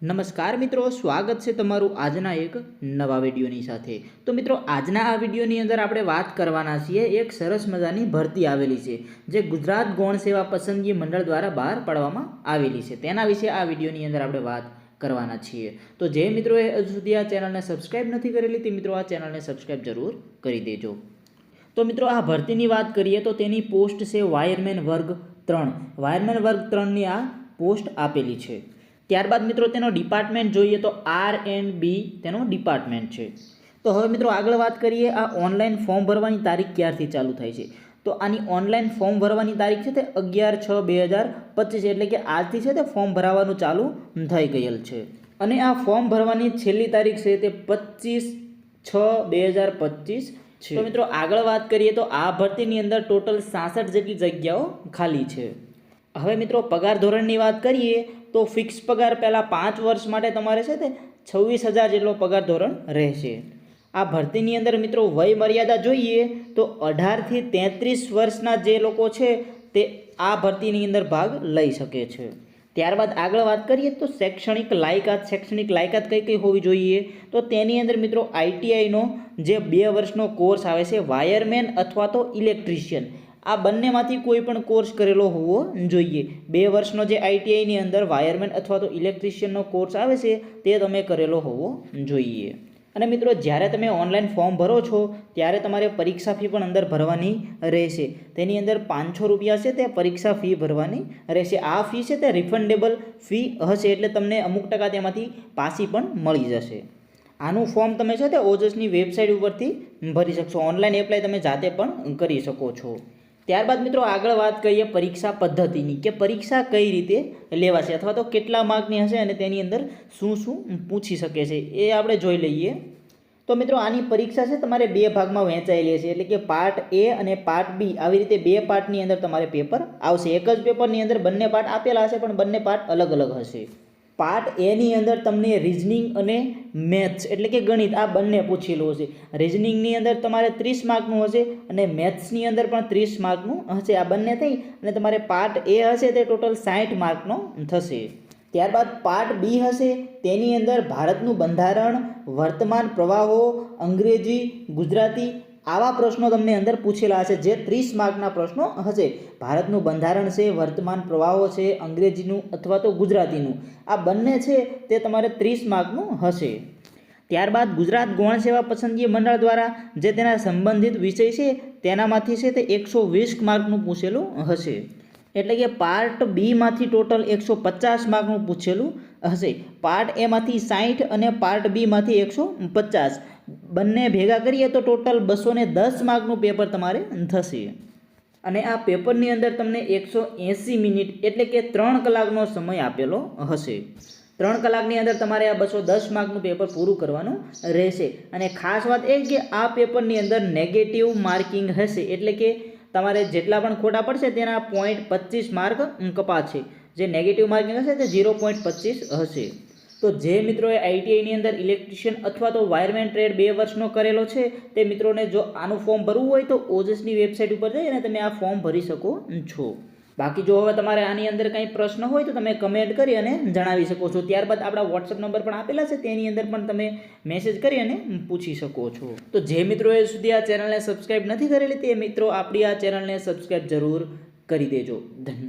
નમસ્કાર મિત્રો, સ્વાગત છે તમારું આજના એક નવા વિડીયોની સાથે। તો મિત્રો, આજના આ વિડીયોની અંદર આપણે વાત કરવાના છીએ એક સરસ મજાની ભરતી આવેલી છે જે ગુજરાત ગૌણ સેવા પસંદગી મંડળ દ્વારા બહાર પાડવામાં આવેલી છે। તેના વિશે આ વિડીયોની અંદર આપણે વાત કરવાના છીએ। તો જે મિત્રોએ હજુ સુધી આ ચેનલને સબસ્ક્રાઇબ નથી કરેલી તે મિત્રો આ ચેનલને સબસ્ક્રાઇબ જરૂર કરી દેજો। તો મિત્રો, આ ભરતીની વાત કરીએ તો તેની પોસ્ટ છે વાયરમેન વર્ગ 3। વાયરમેન વર્ગ 3ની આ પોસ્ટ આપેલી છે। ત્યારબાદ મિત્રો તેનો ડિપાર્ટમેન્ટ જોઈએ તો R&B તેનો ડિપાર્ટમેન્ટ છે। તો હવે મિત્રો આગળ વાત કરીએ, આ ઓનલાઈન ફોર્મ ભરવાની તારીખ ક્યારથી ચાલુ થાય છે? તો આની ઓનલાઈન ફોર્મ ભરવાની તારીખ છે તે 11/6/2025 એટલે કે આજથી છે તે ફોર્મ ભરાવાનું ચાલુ થઈ ગયેલ છે। અને આ ફોર્મ ભરવાની છેલ્લી તારીખ છે તે 25/6/2025 છે। તો મિત્રો આગળ વાત કરીએ તો આ ભરતીની અંદર ટોટલ 66 જેટલી જગ્યાઓ ખાલી છે। હવે મિત્રો પગાર ધોરણની વાત કરીએ તો ફિક્સ પગાર પહેલાં 5 વર્ષ માટે તમારે છે તે 26,000 જેટલો પગાર ધોરણ રહેશે। આ ભરતીની અંદર મિત્રો વય મર્યાદા જોઈએ તો 18 થી 33 વર્ષના જે લોકો છે તે આ ભરતીની અંદર ભાગ લઈ શકે છે। ત્યારબાદ આગળ વાત કરીએ તો શૈક્ષણિક લાયકાત કઈ કઈ હોવી જોઈએ? તો તેની અંદર મિત્રો ITIનો જે 2 વર્ષનો કોર્સ આવે છે વાયરમેન અથવા તો ઇલેક્ટ્રિશિયન, આ બંનેમાંથી કોઈ પણ કોર્સ કરેલો હોવો જોઈએ। 2 વર્ષનો જે ITIની અંદર વાયરમેન અથવા તો ઇલેક્ટ્રિશિયનનો કોર્સ આવે છે તે તમે કરેલો હોવો જોઈએ। અને મિત્રો જ્યારે તમે ઓનલાઈન ફોર્મ ભરો છો ત્યારે તમારે પરીક્ષા ફી પણ અંદર ભરવાની રહેશે। તેની અંદર 500 રૂપિયા છે તે પરીક્ષા ફી ભરવાની રહેશે। આ ફી છે તે રિફંડેબલ ફી હશે એટલે તમને અમુક ટકા તેમાંથી પાછી પણ મળી જશે। આનું ફોર્મ તમે છે તે ઓજસની વેબસાઇટ ઉપરથી ભરી શકશો। ઓનલાઈન એપ્લાય તમે જાતે પણ કરી શકો છો। ત્યારબાદ મિત્રો આગળ વાત કરીએ પરીક્ષા પદ્ધતિની, કે પરીક્ષા કઈ રીતે લેવાશે અથવા તો કેટલા માર્કની હશે અને તેની અંદર શું શું પૂછી શકે છે એ આપણે જોઈ લઈએ। તો મિત્રો આની પરીક્ષા છે તમારે 2 ભાગમાં વહેંચાયેલી છે, એટલે કે પાર્ટ A અને પાર્ટ B, આવી રીતે 2 પાર્ટની અંદર તમારે પેપર આવશે। એક જ પેપરની અંદર બંને પાર્ટ આપેલા હશે પણ બંને પાર્ટ અલગ અલગ હશે। પાર્ટ A ની અંદર તમને રિઝનિંગ અને મેથ્સ એટલે કે ગણિત આ બંને પૂછેલું હશે। રિઝનિંગની અંદર તમારે 30 માર્કનું હશે અને મેથ્સની અંદર પણ 30 માર્કનું હશે। આ બંને થઈ અને તમારે પાર્ટ A હશે તે ટોટલ 60 માર્કનો થશે। ત્યારબાદ પાર્ટ B હશે તેની અંદર ભારતનું બંધારણ, વર્તમાન પ્રવાહો, અંગ્રેજી, ગુજરાતી આવા પ્રશ્નો તમને અંદર પૂછેલા હશે જે 30 માર્કના પ્રશ્નો હશે। ભારતનું બંધારણ છે, વર્તમાન પ્રવાહો છે, અંગ્રેજીનું અથવા તો ગુજરાતીનું આ બંને છે તે તમારે 30 માર્કનું હશે। ત્યારબાદ ગુજરાત ગૌણ સેવા પસંદગી મંડળ દ્વારા જે તેના સંબંધિત વિષય છે તેનામાંથી છે તે 120 માર્કનું પૂછેલું હશે। એટલે કે પાર્ટ B માંથી ટોટલ 150 માર્કનું પૂછેલું હશે। પાર્ટ A માંથી 60 અને પાર્ટ B માંથી 150 બંને ભેગા કરીએ તો ટોટલ 210 માર્કનું પેપર તમારે થશે। અને આ પેપરની અંદર તમને 180 મિનિટ એટલે કે 3 કલાકનો સમય આપેલો હશે। 3 કલાકની અંદર તમારે આ 210 માર્કનું પેપર પૂરું કરવાનું રહેશે। અને ખાસ વાત એ કે આ પેપરની અંદર નેગેટિવ માર્કિંગ હશે, એટલે કે તમારે જેટલા પણ ખોટા પડશે તેના 0.25 માર્ક કપાશે। જે નેગેટિવ માર્કિંગ હશે તે 0.25 હશે। તો જે મિત્રોએ ITIની અંદર ઇલેક્ટ્રિશિયન અથવા તો વાયરમેન ટ્રેડ 2 વર્ષનો કરેલો છે તે મિત્રોને જો આનું ફોર્મ ભરવું હોય તો ઓજસની વેબસાઇટ ઉપર જઈને તમે આ ફોર્મ ભરી શકો છો। બાકી જો હવે તમારે આની અંદર કંઈ પ્રશ્ન હોય તો તમે કમેન્ટ કરી અને જણાવી શકો છો। ત્યારબાદ આપણા WhatsApp નંબર પણ આપેલા છે તેની અંદર પણ તમે મેસેજ કરી અને પૂછી શકો છો। તો જે મિત્રોએ સુધી આ ચેનલને સબસ્ક્રાઇબ નથી કરેલી તે મિત્રો આપણી આ ચેનલને સબસ્ક્રાઇબ જરૂર કરી દેજો। ધન્યવાદ।